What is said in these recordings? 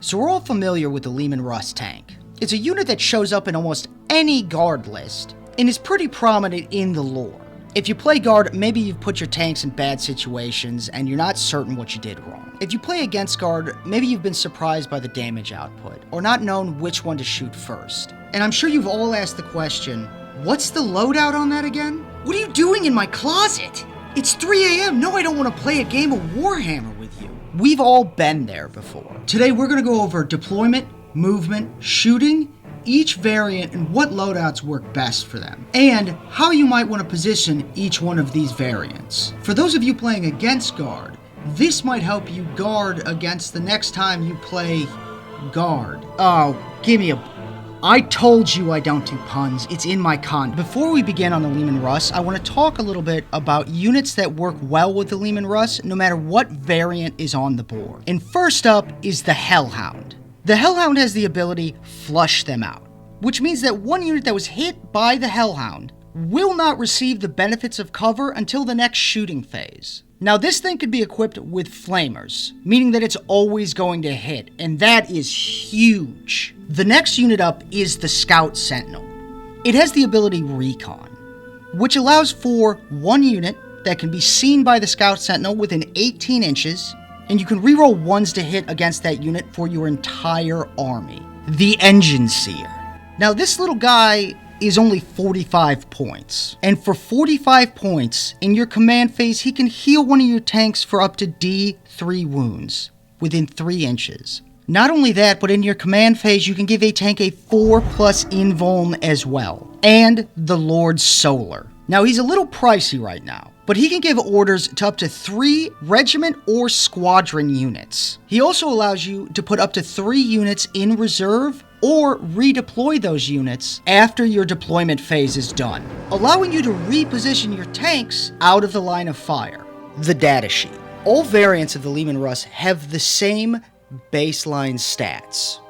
So we're all familiar with the Leman Russ Tank. It's a unit that shows up in almost any guard list, and is pretty prominent in the lore. If you play guard, maybe you've put your tanks in bad situations and you're not certain what you did wrong. If you play against guard, maybe you've been surprised by the damage output, or not known which one to shoot first. And I'm sure you've all asked the question, what's the loadout on that again? What are you doing in my closet? It's 3 a.m. No, I don't want to play a game of Warhammer with you. We've all been there before. Today we're going to go over deployment, movement, shooting, each variant and what loadouts work best for them, and how you might want to position each one of these variants. For those of you playing against guard, this might help you guard against the next time you play guard. Oh, give me a... I told you I don't do puns. It's in my con. Before we begin on the Leman Russ, I want to talk a little bit about units that work well with the Leman Russ, no matter what variant is on the board. And first up is the Hellhound. The Hellhound has the ability Flush Them Out, which means that one unit that was hit by the Hellhound will not receive the benefits of cover until the next shooting phase. Now this thing could be equipped with flamers, meaning that it's always going to hit, and that is huge. The next unit up is the Scout Sentinel. It has the ability Recon, which allows for one unit that can be seen by the Scout Sentinel within 18 inches, and you can reroll ones to hit against that unit for your entire army. The Engine Seer. Now this little guy is only 45 points. And for 45 points, in your command phase, he can heal one of your tanks for up to D3 wounds within 3 inches. Not only that, but in your command phase, you can give a tank a 4+ invuln as well. And the Lord Solar. Now he's a little pricey right now, but he can give orders to up to 3 regiment or squadron units. He also allows you to put up to 3 units in reserve or redeploy those units after your deployment phase is done, allowing you to reposition your tanks out of the line of fire. The Datasheet. All variants of the Leman Russ have the same baseline stats.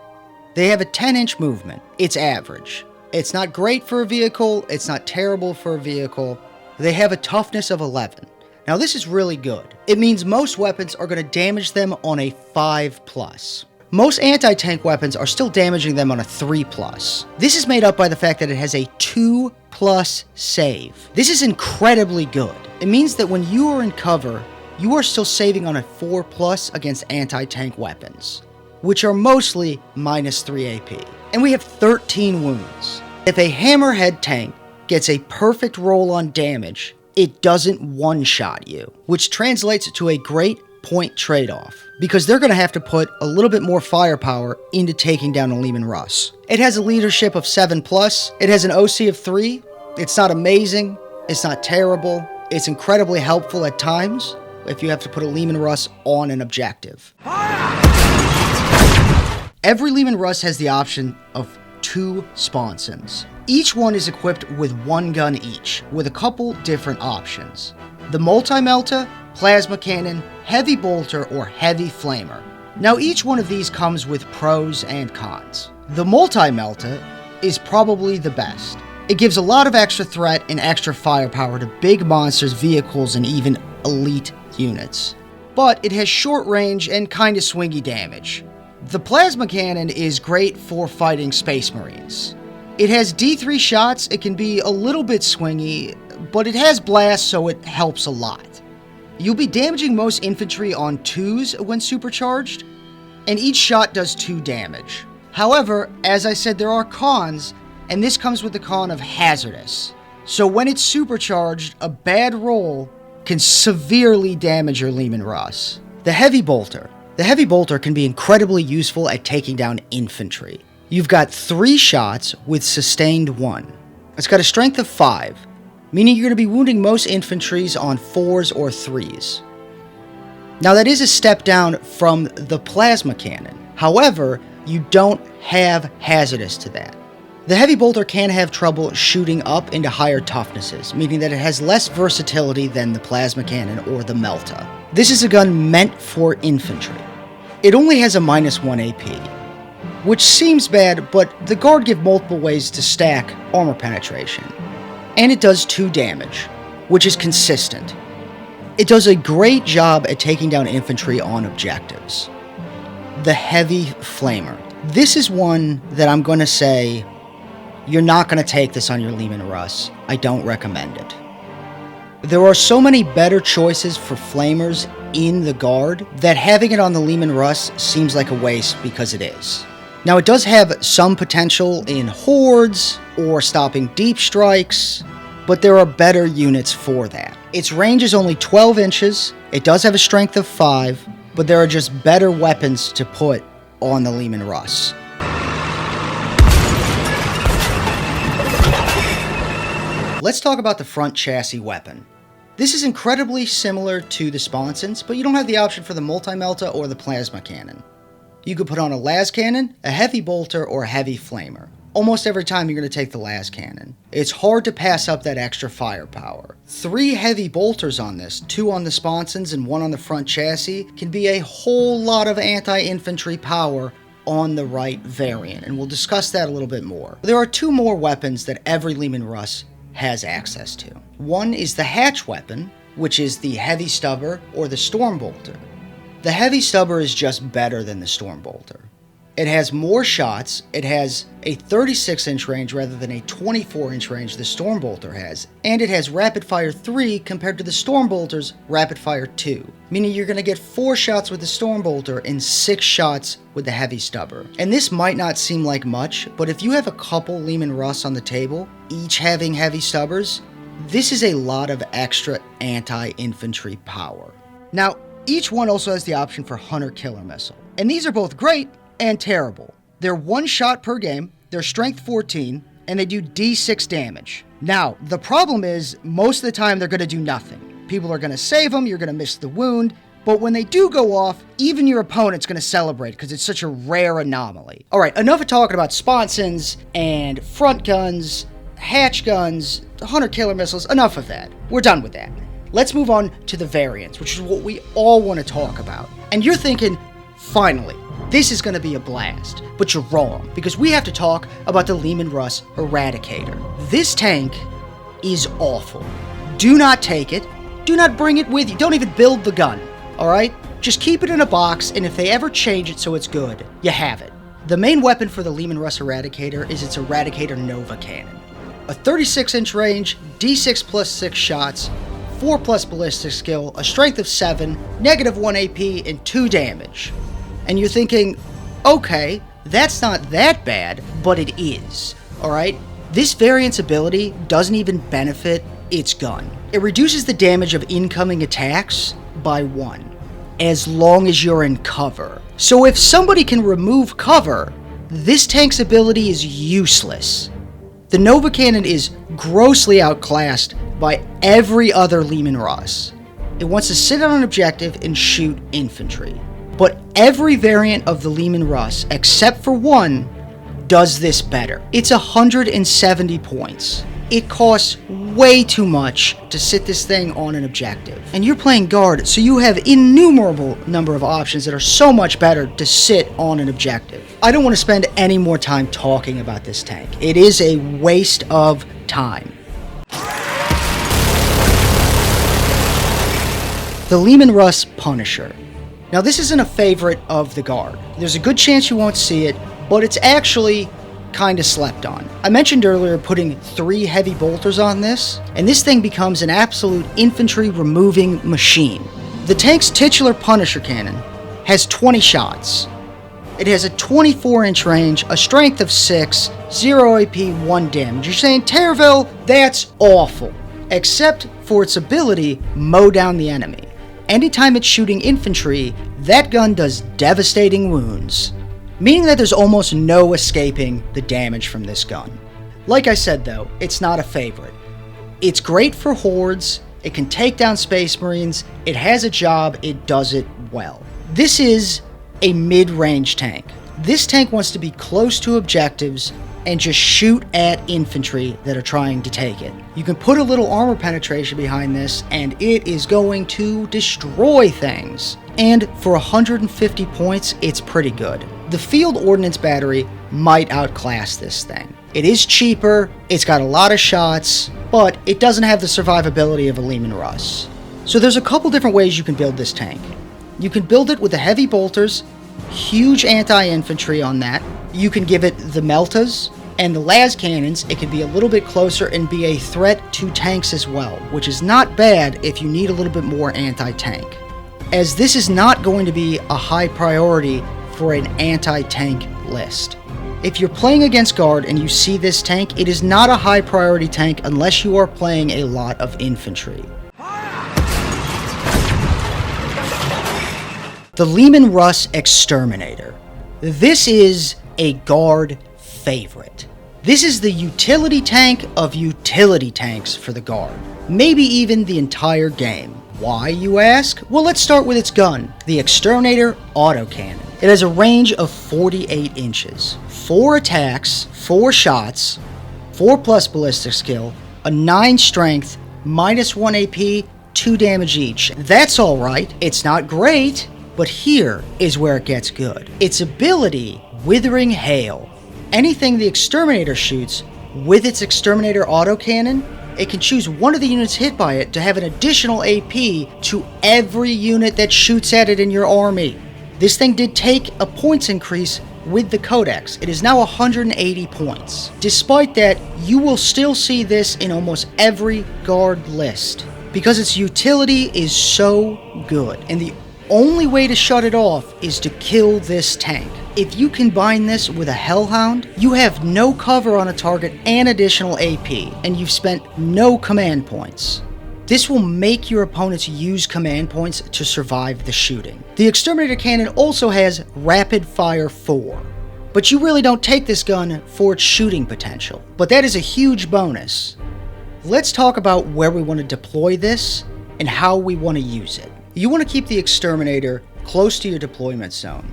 They have a 10-inch movement. It's average. It's not great for a vehicle, it's not terrible for a vehicle. They have a toughness of 11. Now this is really good. It means most weapons are going to damage them on a 5+. Most anti-tank weapons are still damaging them on a 3+. This is made up by the fact that it has a 2+ save. This is incredibly good. It means that when you are in cover, you are still saving on a 4+ against anti-tank weapons, which are mostly -3 AP. And we have 13 wounds. If a hammerhead tank gets a perfect roll on damage, it doesn't one-shot you, which translates to a great point trade-off, because they're going to have to put a little bit more firepower into taking down a Leman Russ. It has a leadership of 7+, it has an OC of 3, it's not amazing, it's not terrible, it's incredibly helpful at times if you have to put a Leman Russ on an objective. Every Leman Russ has the option of 2 sponsons. Each one is equipped with 1 gun each, with a couple different options. The Multi-Melta, Plasma Cannon, Heavy Bolter, or Heavy Flamer. Now each one of these comes with pros and cons. The Multi-Melta is probably the best. It gives a lot of extra threat and extra firepower to big monsters, vehicles, and even elite units. But it has short range and kinda swingy damage. The Plasma Cannon is great for fighting Space Marines. It has D3 shots, it can be a little bit swingy, but it has blast, so it helps a lot. You'll be damaging most infantry on 2s when supercharged, and each shot does 2 damage. However, as I said, there are cons, and this comes with the con of hazardous. So when it's supercharged, a bad roll can severely damage your Leman Russ. The Heavy Bolter. The Heavy Bolter can be incredibly useful at taking down infantry. You've got 3 shots with sustained 1. It's got a strength of 5. Meaning you're going to be wounding most infantries on 4s or 3s. Now that is a step down from the Plasma Cannon. However, you don't have hazardous to that. The Heavy Bolter can have trouble shooting up into higher toughnesses, meaning that it has less versatility than the Plasma Cannon or the Melta. This is a gun meant for infantry. It only has a -1 AP, which seems bad, but the Guard give multiple ways to stack armor penetration. And it does 2 damage, which is consistent. It does a great job at taking down infantry on objectives. the Heavy Flamer. This is one that I'm going to say you're not going to take this on your Leman Russ. I don't recommend it. There are so many better choices for flamers in the Guard that having it on the Leman Russ seems like a waste because it is. Now, it does have some potential in hordes or stopping deep strikes, but there are better units for that. Its range is only 12 inches, it does have a strength of 5, but there are just better weapons to put on the Leman Russ. Let's talk about the front chassis weapon. This is incredibly similar to the Sponsons, but you don't have the option for the multi-melta or the plasma cannon. You could put on a las cannon, a heavy bolter, or a heavy flamer. Almost every time you're going to take the las cannon. It's hard to pass up that extra firepower. 3 heavy bolters on this, 2 on the Sponsons and 1 on the front chassis, can be a whole lot of anti-infantry power on the right variant, and we'll discuss that a little bit more. There are 2 more weapons that every Leman Russ has access to. One is the hatch weapon, which is the heavy stubber or the storm bolter. The heavy stubber is just better than the storm bolter. It has more shots, it has a 36-inch range rather than a 24-inch range the storm bolter has, and it has rapid fire 3 compared to the storm bolter's rapid fire 2, meaning you're going to get 4 shots with the storm bolter and 6 shots with the heavy stubber. And this might not seem like much, but if you have a couple Leman Russ on the table, each having heavy stubbers, this is a lot of extra anti-infantry power. Now, each one also has the option for Hunter Killer Missile, and these are both great and terrible. They're 1 shot per game, they're strength 14, and they do D6 damage. Now, the problem is, most of the time they're going to do nothing. People are going to save them, you're going to miss the wound, but when they do go off, even your opponent's going to celebrate because it's such a rare anomaly. Alright, enough of talking about Sponsons and front guns, hatch guns, Hunter Killer Missiles, enough of that. We're done with that. Let's move on to the variants, which is what we all want to talk about. And you're thinking, finally, this is going to be a blast, but you're wrong, because we have to talk about the Leman Russ Eradicator. This tank is awful. Do not take it. Do not bring it with you. Don't even build the gun, alright? Just keep it in a box, and if they ever change it so it's good, you have it. The main weapon for the Leman Russ Eradicator is its Eradicator Nova Cannon. A 36-inch range, D6 plus 6 shots, 4 plus ballistic skill, a strength of 7, -1 AP, and 2 damage. And you're thinking, okay, that's not that bad, but it is, alright? This variant's ability doesn't even benefit its gun. It reduces the damage of incoming attacks by 1, as long as you're in cover. So if somebody can remove cover, this tank's ability is useless. The Nova Cannon is grossly outclassed by every other Leman Russ. It wants to sit on an objective and shoot infantry. But every variant of the Leman Russ, except for one, does this better. It's 170 points. It costs way too much to sit this thing on an objective. And you're playing Guard, so you have innumerable number of options that are so much better to sit on an objective. I don't want to spend any more time talking about this tank. It is a waste of time. The Leman Russ Punisher. Now, this isn't a favorite of the Guard. There's a good chance you won't see it, but it's actually kind of slept on. I mentioned earlier putting 3 heavy bolters on this, and this thing becomes an absolute infantry removing machine. The tank's titular Punisher cannon has 20 shots. It has a 24-inch range, a strength of 6, 0 AP, 1 damage. You're saying, Terville, that's awful. Except for its ability, mow down the enemy. Anytime it's shooting infantry, that gun does devastating wounds, meaning that there's almost no escaping the damage from this gun. Like I said though, it's not a favorite. It's great for hordes, it can take down Space Marines, it has a job, it does it well. This is a mid-range tank. This tank wants to be close to objectives and just shoot at infantry that are trying to take it. You can put a little armor penetration behind this and it is going to destroy things. And for 150 points, it's pretty good. The field ordnance battery might outclass this thing. It is cheaper, it's got a lot of shots, but it doesn't have the survivability of a Leman Russ. So there's a couple different ways you can build this tank. You can build it with the heavy bolters, huge anti-infantry on that. You can give it the meltas and the las cannons. It can be a little bit closer and be a threat to tanks as well, which is not bad if you need a little bit more anti-tank, as this is not going to be a high priority for an anti-tank list. If you're playing against Guard and you see this tank, it is not a high priority tank unless you are playing a lot of infantry. The Leman Russ Exterminator. This is a Guard favorite. This is the utility tank of utility tanks for the Guard, maybe even the entire game. Why, you ask? Well, let's start with its gun, the Exterminator autocannon. It has a range of 48 inches, 4 attacks, 4 shots, 4+ ballistic skill, a 9 strength, -1 AP, 2 damage each. That's alright, it's not great, but here is where it gets good. Its ability, Withering Hail. Anything the Exterminator shoots with its Exterminator autocannon, it can choose one of the units hit by it to have an additional AP to every unit that shoots at it in your army. This thing did take a points increase with the Codex. It is now 180 points. Despite that, you will still see this in almost every Guard list, because its utility is so good, and the only way to shut it off is to kill this tank. If you combine this with a Hellhound, you have no cover on a target and additional AP, and you've spent no command points. This will make your opponents use command points to survive the shooting. The Exterminator cannon also has Rapid Fire 4, but you really don't take this gun for its shooting potential, but that is a huge bonus. Let's talk about where we want to deploy this and how we want to use it. You want to keep the Exterminator close to your deployment zone,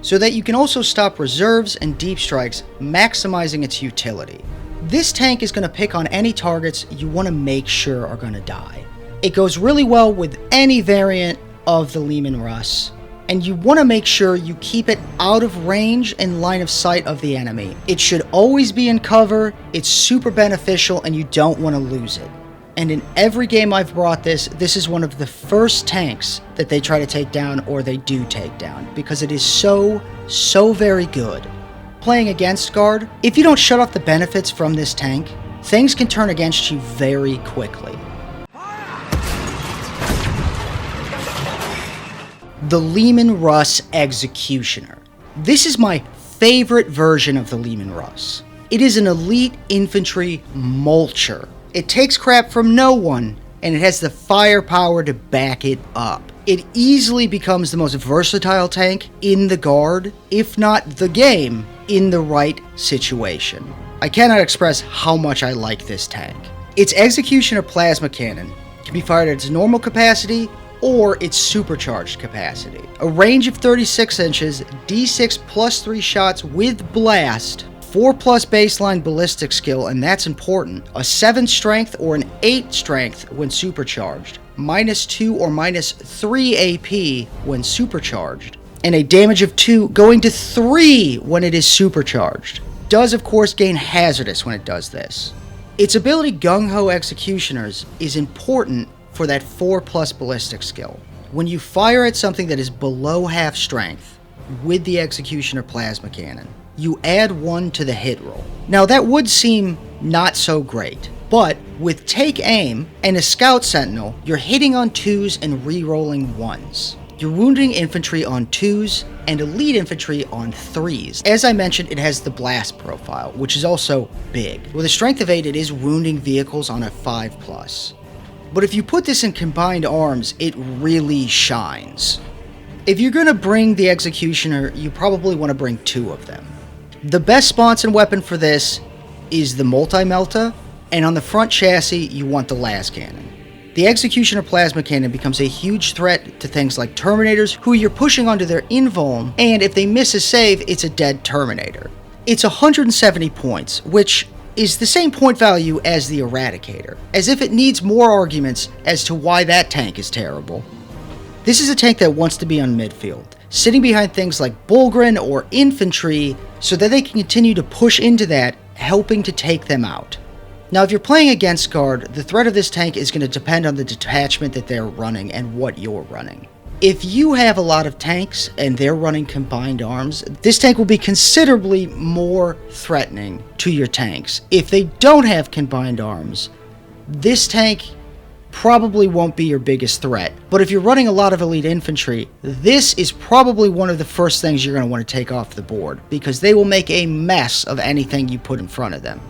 so that you can also stop reserves and deep strikes, maximizing its utility. This tank is going to pick on any targets you want to make sure are going to die. It goes really well with any variant of the Leman Russ, and you want to make sure you keep it out of range and line of sight of the enemy. It should always be in cover, it's super beneficial, and you don't want to lose it. And in every game I've brought this is one of the first tanks that they try to take down, or they do take down, because it is so very good. Playing against Guard, if you don't shut off the benefits from this tank, things can turn against you very quickly. The Leman Russ Executioner. This is my favorite version of the Leman Russ. It is an elite infantry mulcher. It takes crap from no one, and it has the firepower to back it up. It easily becomes the most versatile tank in the Guard, if not the game, in the right situation. I cannot express how much I like this tank. Its Executioner plasma cannon can be fired at its normal capacity or its supercharged capacity. A range of 36 inches, D6 +3 shots with blast, 4+ baseline ballistic skill, and that's important, a 7 strength or an 8 strength when supercharged, -2 or -3 AP when supercharged, and a damage of 2 going to 3 when it is supercharged. Does of course gain hazardous when it does this. Its ability Gung-Ho Executioners is important for that 4+ ballistic skill. When you fire at something that is below half strength with the Executioner plasma cannon, you add 1 to the hit roll. Now that would seem not so great, but with Take Aim and a Scout Sentinel, you're hitting on 2s and re-rolling 1s. You're wounding infantry on 2s and elite infantry on 3s. As I mentioned, it has the blast profile, which is also big. With a strength of 8, it is wounding vehicles on a 5+. But if you put this in combined arms, it really shines. If you're going to bring the Executioner, you probably want to bring 2 of them. The best Sponson weapon for this is the multi-melta, and on the front chassis you want the las cannon. The Executioner plasma cannon becomes a huge threat to things like Terminators, who you're pushing onto their invuln, and if they miss a save, it's a dead Terminator. It's 170 points, which is the same point value as the Eradicator, as if it needs more arguments as to why that tank is terrible. This is a tank that wants to be on midfield, sitting behind things like Bullgren or infantry so that they can continue to push into that, helping to take them out. Now if you're playing against Guard, the threat of this tank is going to depend on the detachment that they're running and what you're running. If you have a lot of tanks and they're running combined arms, this tank will be considerably more threatening to your tanks. If they don't have combined arms, this tank probably won't be your biggest threat. But if you're running a lot of elite infantry, this is probably one of the first things you're going to want to take off the board, because they will make a mess of anything you put in front of them.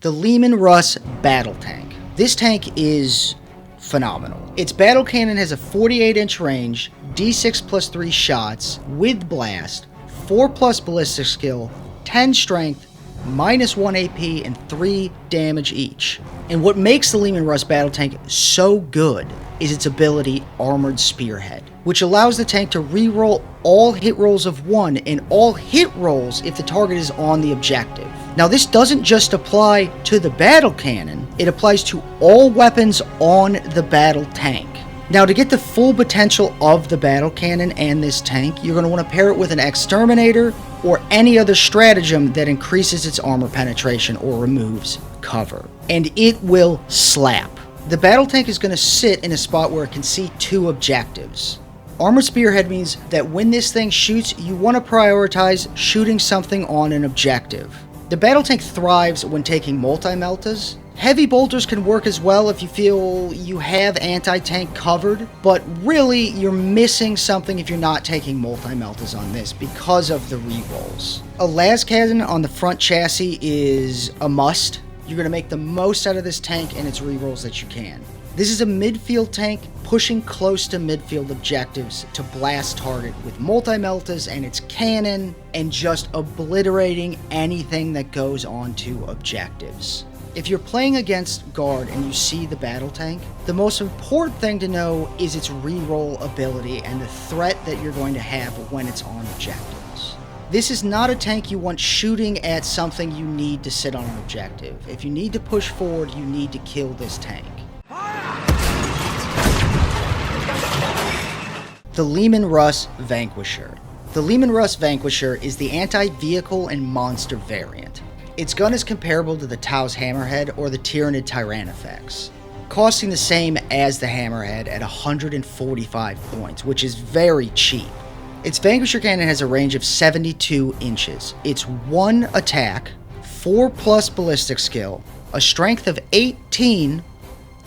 The Leman Russ Battle Tank. This tank is phenomenal. Its battle cannon has a 48-inch range, D6 plus 3 shots, with blast, 4 plus ballistic skill, 10 strength, minus 1 AP, and 3 damage each. And what makes the Leman Russ Battle Tank so good is its ability Armored Spearhead, which allows the tank to reroll all hit rolls of 1 and all hit rolls if the target is on the objective. Now, this doesn't just apply to the battle cannon, it applies to all weapons on the battle tank. Now, to get the full potential of the battle cannon and this tank, you're going to want to pair it with an Exterminator or any other stratagem that increases its armor penetration or removes cover. And it will slap. The battle tank is going to sit in a spot where it can see 2 objectives. Armored Spearhead means that when this thing shoots, you want to prioritize shooting something on an objective. The battle tank thrives when taking multi-meltas. Heavy bolters can work as well if you feel you have anti-tank covered, but really you're missing something if you're not taking multi-meltas on this because of the rerolls. A las cannon on the front chassis is a must. You're going to make the most out of this tank and its rerolls that you can. This is a midfield tank pushing close to midfield objectives to blast target with multi-meltas and its cannon and just obliterating anything that goes onto objectives. If you're playing against guard and you see the battle tank, the most important thing to know is its reroll ability and the threat that you're going to have when it's on objectives. This is not a tank you want shooting at something you need to sit on an objective. If you need to push forward, you need to kill this tank. The Leman Russ Vanquisher. The Leman Russ Vanquisher is the anti-vehicle and monster variant. Its gun is comparable to the Tao's Hammerhead or the Tyrannid Tyrannifex, costing the same as the Hammerhead at 145 points, which is very cheap. Its Vanquisher cannon has a range of 72 inches. It's 1 attack, 4 plus ballistic skill, a strength of 18,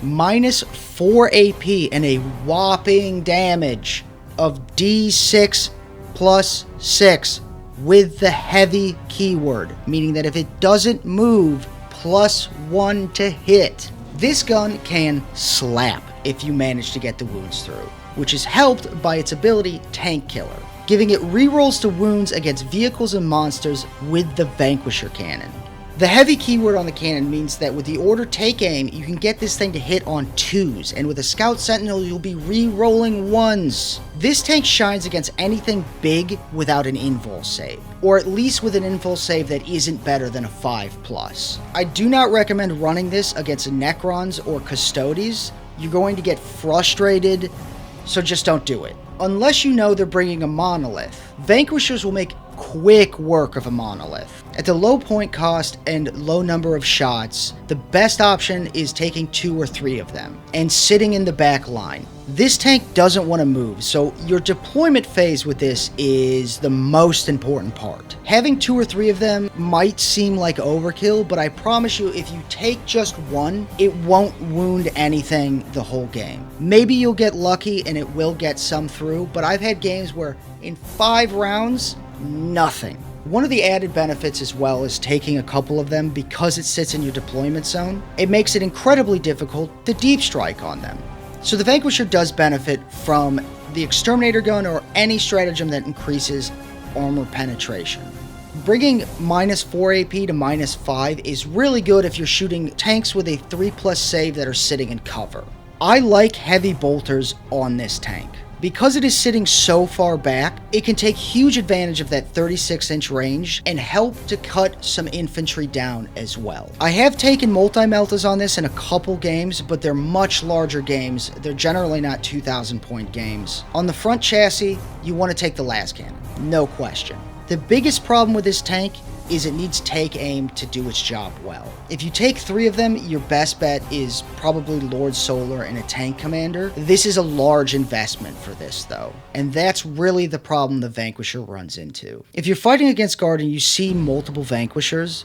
minus 4 AP, and a whopping damage of D6 plus 6 with the heavy keyword, meaning that if it doesn't move, plus 1 to hit. This gun can slap if you manage to get the wounds through, which is helped by its ability Tank Killer, giving it rerolls to wounds against vehicles and monsters with the Vanquisher cannon. The heavy keyword on the cannon means that with the order Take Aim, you can get this thing to hit on 2s, and with a Scout Sentinel, you'll be re-rolling 1s. This tank shines against anything big without an invul save, or at least with an invul save that isn't better than a 5+. I do not recommend running this against Necrons or Custodes. You're going to get frustrated, so just don't do it. Unless you know they're bringing a monolith. Vanquishers will make quick work of a monolith. At the low point cost and low number of shots, the best option is taking 2 or 3 of them and sitting in the back line. This tank doesn't want to move, so your deployment phase with this is the most important part. Having 2 or 3 of them might seem like overkill, but I promise you if you take just 1, it won't wound anything the whole game. Maybe you'll get lucky and it will get some through, but I've had games where in 5 rounds, nothing. One of the added benefits as well is taking a couple of them because it sits in your deployment zone. It makes it incredibly difficult to deep strike on them. So the Vanquisher does benefit from the Exterminator gun or any stratagem that increases armor penetration. Bringing minus 4 AP to minus 5 is really good if you're shooting tanks with a 3+ save that are sitting in cover. I like heavy bolters on this tank. Because it is sitting so far back, it can take huge advantage of that 36-inch range and help to cut some infantry down as well. I have taken multi-meltas on this in a couple games, but they're much larger games. They're generally not 2,000 point games. On the front chassis, you want to take the las cannon, no question. The biggest problem with this tank is it needs take aim to do its job well. If you take 3 of them, your best bet is probably Lord Solar and a tank commander. This is a large investment for this though, and that's really the problem the Vanquisher runs into. If you're fighting against Guard and you see multiple Vanquishers,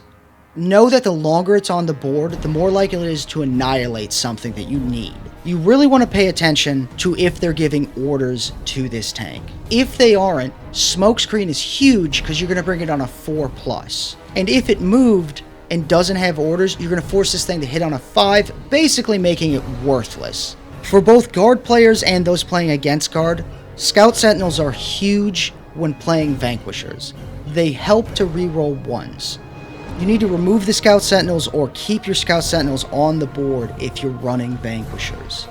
know that the longer it's on the board, the more likely it is to annihilate something that you need. You really want to pay attention to if they're giving orders to this tank. If they aren't, smokescreen is huge because you're going to bring it on a 4+. And if it moved and doesn't have orders, you're going to force this thing to hit on a 5, basically making it worthless. For both Guard players and those playing against Guard, Scout Sentinels are huge when playing Vanquishers. They help to reroll 1s. You need to remove the Scout Sentinels or keep your Scout Sentinels on the board if you're running Vanquishers.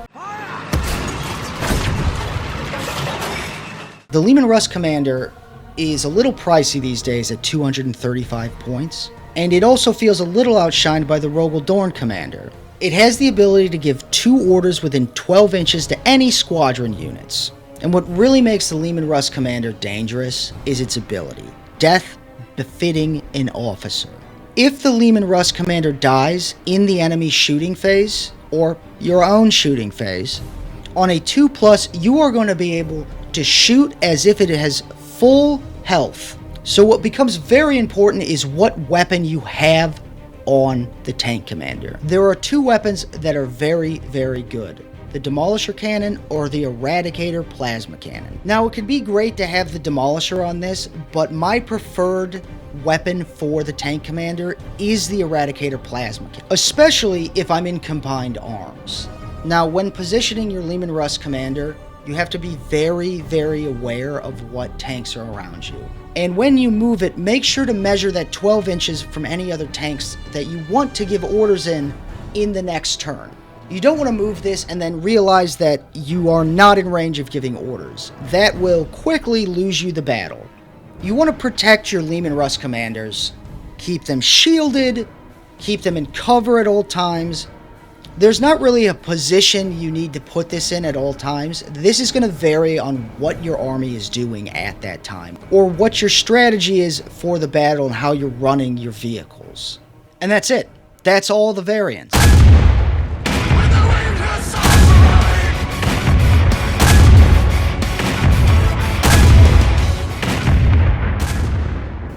The Leman Russ Commander is a little pricey these days at 235 points, and it also feels a little outshined by the Rogel Dorn Commander. It has the ability to give 2 orders within 12 inches to any squadron units. And what really makes the Leman Russ Commander dangerous is its ability. Death befitting an officer. If the Leman Russ Commander dies in the enemy shooting phase, or your own shooting phase, on a 2+, you are going to be able to shoot as if it has full health. So what becomes very important is what weapon you have on the tank commander. There are 2 weapons that are very, very good. The Demolisher cannon or the Eradicator plasma cannon. Now it could be great to have the Demolisher on this, but my preferred weapon for the tank commander is the Eradicator plasma cannon, especially if I'm in combined arms. Now when positioning your Leman Russ commander, you have to be very, very aware of what tanks are around you. And when you move it, make sure to measure that 12 inches from any other tanks that you want to give orders in the next turn. You don't want to move this and then realize that you are not in range of giving orders. That will quickly lose you the battle. You want to protect your Leman Russ commanders, keep them shielded, keep them in cover at all times. There's not really a position you need to put this in at all times. This is going to vary on what your army is doing at that time, or what your strategy is for the battle and how you're running your vehicles. And that's it. That's all the variants.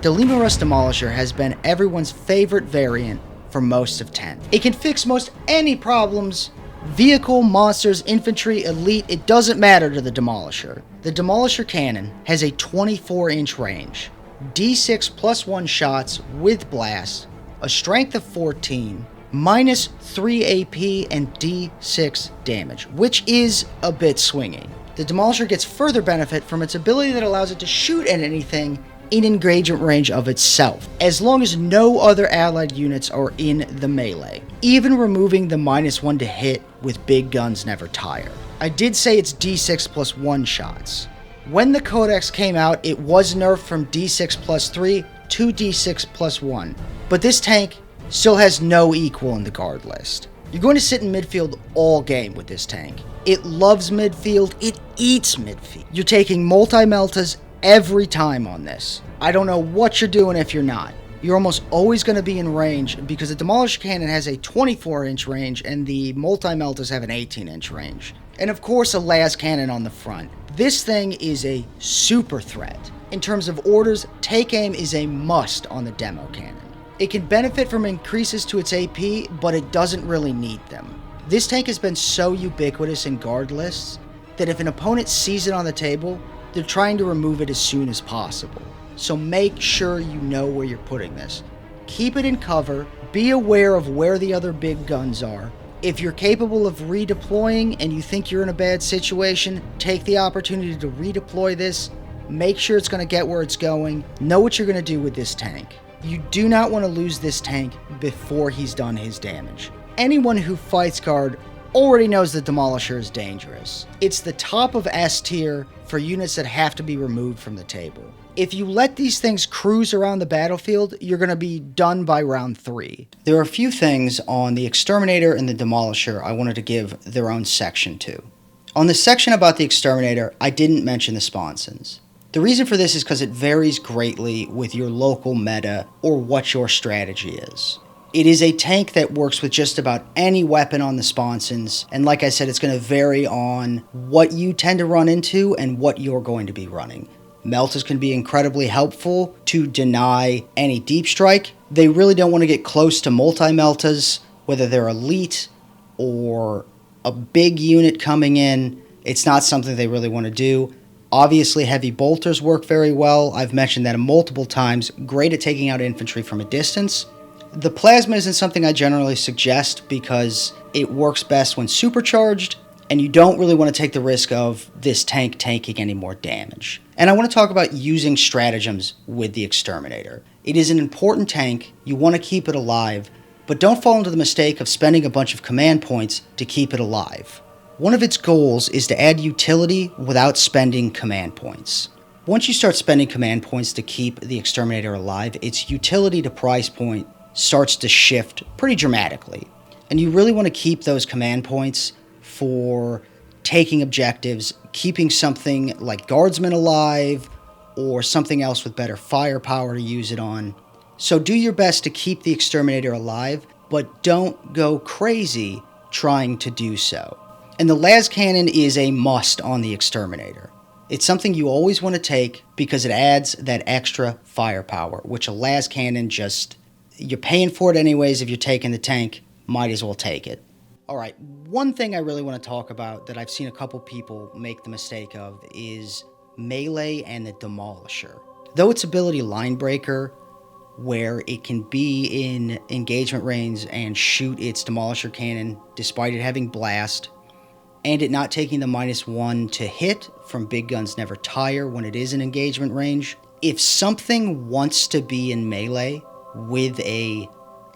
The Leman Russ Demolisher has been everyone's favorite variant for most of 10. It can fix most any problems, vehicle, monsters, infantry, elite, it doesn't matter to the Demolisher. The Demolisher cannon has a 24-inch range, D6 +1 shots with blast, a strength of 14, -3 AP, and D6 damage, which is a bit swingy. The Demolisher gets further benefit from its ability that allows it to shoot at anything in engagement range of itself, as long as no other allied units are in the melee. Even removing the -1 to hit with big guns never tire. I did say it's D6 +1 shots. When the Codex came out, it was nerfed from D6 +3 to D6 +1, but this tank still has no equal in the guard list. You're going to sit in midfield all game with this tank. It loves midfield, it eats midfield. You're taking multi-meltas every time on this. I don't know what you're doing if you're not. You're almost always going to be in range because the Demolisher cannon has a 24-inch range and the multi-meltas have an 18-inch range. And of course a las cannon on the front. This thing is a super threat. In terms of orders, take aim is a must on the demo cannon. It can benefit from increases to its AP, but it doesn't really need them. This tank has been so ubiquitous in guard lists that if an opponent sees it on the table, they're trying to remove it as soon as possible. So make sure you know where you're putting this. Keep it in cover, be aware of where the other big guns are. If you're capable of redeploying and you think you're in a bad situation, take the opportunity to redeploy this, make sure it's going to get where it's going, know what you're going to do with this tank. You do not want to lose this tank before he's done his damage. Anyone who fights guard already knows the Demolisher is dangerous. It's the top of S tier for units that have to be removed from the table. If you let these things cruise around the battlefield, you're going to be done by round 3. There are a few things on the Exterminator and the Demolisher I wanted to give their own section to. On the section about the Exterminator, I didn't mention the Sponsons. The reason for this is because it varies greatly with your local meta or what your strategy is. It is a tank that works with just about any weapon on the Sponsons, and like I said, it's going to vary on what you tend to run into and what you're going to be running. Meltas can be incredibly helpful to deny any deep strike. They really don't want to get close to multi-Meltas, whether they're elite or a big unit coming in. It's not something they really want to do. Obviously, heavy bolters work very well. I've mentioned that multiple times. Great at taking out infantry from a distance. The plasma isn't something I generally suggest because it works best when supercharged, and you don't really want to take the risk of this tank taking any more damage. And I want to talk about using stratagems with the Exterminator. It is an important tank, you want to keep it alive, but don't fall into the mistake of spending a bunch of command points to keep it alive. One of its goals is to add utility without spending command points. Once you start spending command points to keep the Exterminator alive, its utility to price point starts to shift pretty dramatically. And you really want to keep those command points for taking objectives, keeping something like Guardsmen alive, or something else with better firepower to use it on. So do your best to keep the Exterminator alive, but don't go crazy trying to do so. And the las cannon is a must on the Exterminator. It's something you always want to take because it adds that extra firepower, which a las cannon just, you're paying for it anyways. If you're taking the tank, might as well take it. Alright, one thing I really want to talk about that I've seen a couple people make the mistake of is melee and the Demolisher. Though its ability line breaker, where it can be in engagement range and shoot its Demolisher cannon despite it having blast, and it not taking the -1 to hit from Big Guns Never Tire when it is in engagement range, if something wants to be in melee with a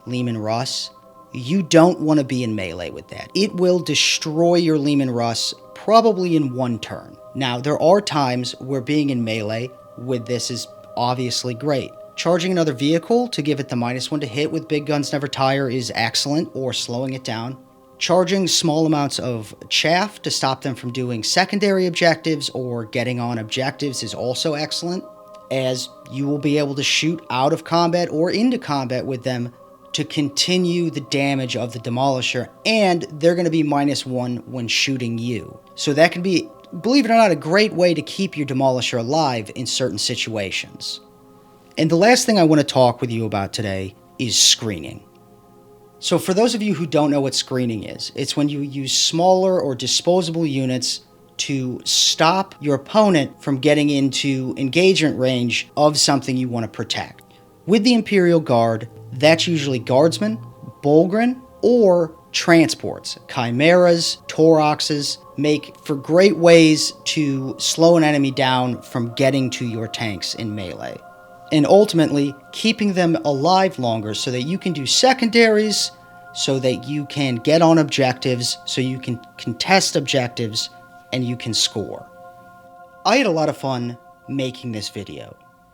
Leman Russ, you don't want to be in melee with that. It will destroy your Leman Russ probably in one turn. Now, there are times where being in melee with this is obviously great. Charging another vehicle to give it the -1 to hit with Big Guns Never Tire is excellent, or slowing it down. Charging small amounts of chaff to stop them from doing secondary objectives or getting on objectives is also excellent, as you will be able to shoot out of combat or into combat with them to continue the damage of the Demolisher, and they're going to be -1 when shooting you. So that can be, believe it or not, a great way to keep your Demolisher alive in certain situations. And the last thing I want to talk with you about today is screening. So for those of you who don't know what screening is, it's when you use smaller or disposable units to stop your opponent from getting into engagement range of something you want to protect. With the Imperial Guard, that's usually Guardsmen, Bulgren, or transports. Chimeras, Toroxes make for great ways to slow an enemy down from getting to your tanks in melee. And ultimately, keeping them alive longer so that you can do secondaries, so that you can get on objectives, so you can contest objectives, and you can score. I had a lot of fun making this video.